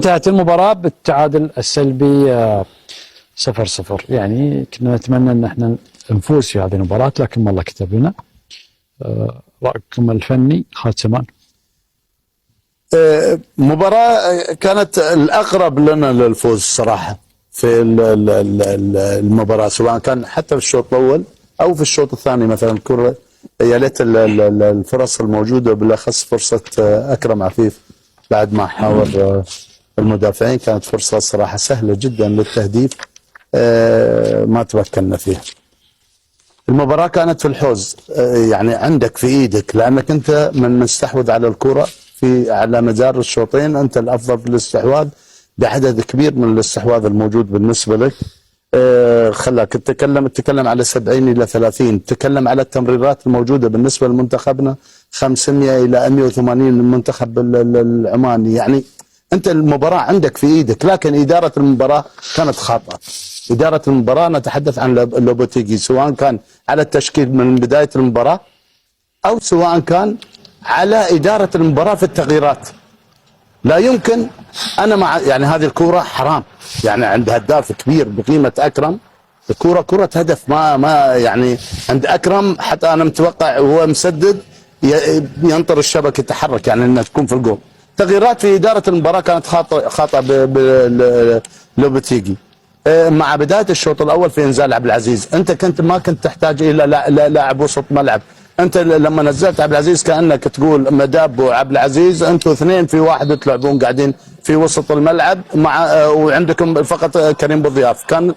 انتهت المباراة بالتعادل السلبي 0-0. يعني كنا نتمنى ان احنا نفوز في هذه المباراة، لكن الله كتب لنا. رأيكم الفني خالد سمان؟ مباراة كانت الأقرب لنا للفوز صراحة في المباراة، سواء كان حتى في الشوط الأول أو في الشوط الثاني. مثلا كرة يا ليت الفرص الموجودة، بالأخص فرصة أكرم عفيف بعد ما حاور المدافعين، كانت فرصة صراحة سهلة جدا للتهديف، ما تمكنا فيها. المباراة كانت في الحوز، يعني عندك في ايدك، لانك انت من مستحوذ على الكرة على مدار الشوطين، انت الافضل في الاستحواذ بعدد كبير من الاستحواذ الموجود بالنسبة لك. خلاك تتكلم على 70 الى 30، تتكلم على التمريرات الموجودة بالنسبة لمنتخبنا 500 الى 180 المنتخب العماني. يعني انت المباراة عندك في ايدك، لكن ادارة المباراة كانت خاطئة. إدارة المباراة نتحدث عن لوبوتيغي، سواء كان على التشكيل من بداية المباراة أو سواء كان على إدارة المباراة في التغييرات. لا يمكن، أنا مع يعني هذه الكرة حرام، يعني عند هداف كبير بقيمة أكرم، كرة هدف ما يعني عند أكرم، حتى أنا متوقع وهو مسدد ينطر الشبكة يتحرك، يعني أنها تكون في الجول. تغييرات في إدارة المباراة كانت خاطئة بلوبوتيغي. مع بدايه الشوط الاول في انزال عبد العزيز، انت ما كنت تحتاج الى لاعب وسط ملعب. انت لما نزلت عبد العزيز كانك تقول مداب وعبد العزيز انتم اثنين في واحد تلعبون قاعدين في وسط الملعب، مع وعندكم فقط كريم بالضياف. كان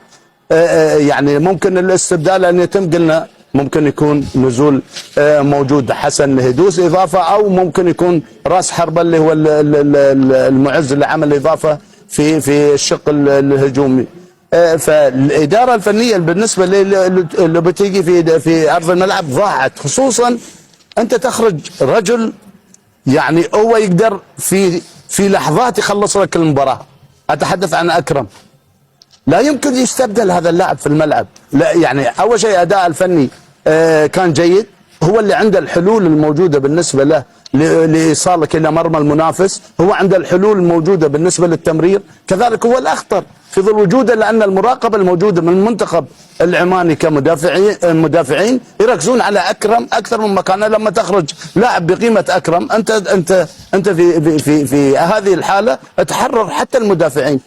يعني ممكن الاستبدال ان يتم، قلنا ممكن يكون نزول موجود حسن هدوس اضافه، او ممكن يكون راس حربه اللي هو المعز اللي عمل اضافه في الشق الهجومي. فالاداره الفنيه بالنسبه اللي بتيجي في ارض الملعب ضاعت، خصوصا انت تخرج رجل يعني هو يقدر في لحظات يخلص لك المباراه. اتحدث عن اكرم، لا يمكن يستبدل هذا اللاعب في الملعب. لا يعني اول شيء اداء الفني كان جيد، هو اللي عنده الحلول الموجوده بالنسبه له لايصالك الى مرمى المنافس، هو عنده الحلول الموجوده بالنسبه للتمرير، كذلك هو الاخطر في ظل وجوده، لان المراقبه الموجوده من المنتخب العماني كمدافعين يركزون على اكرم اكثر من مكانه. لما تخرج لاعب بقيمه اكرم، انت في هذه الحاله تحرر حتى المدافعين.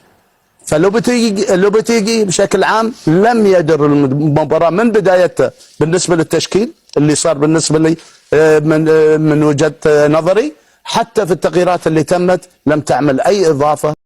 فلوبوتيغي بشكل عام لم يدر المباراة من بدايتها بالنسبة للتشكيل اللي صار بالنسبة لي من وجهة نظري، حتى في التغييرات اللي تمت لم تعمل أي إضافة.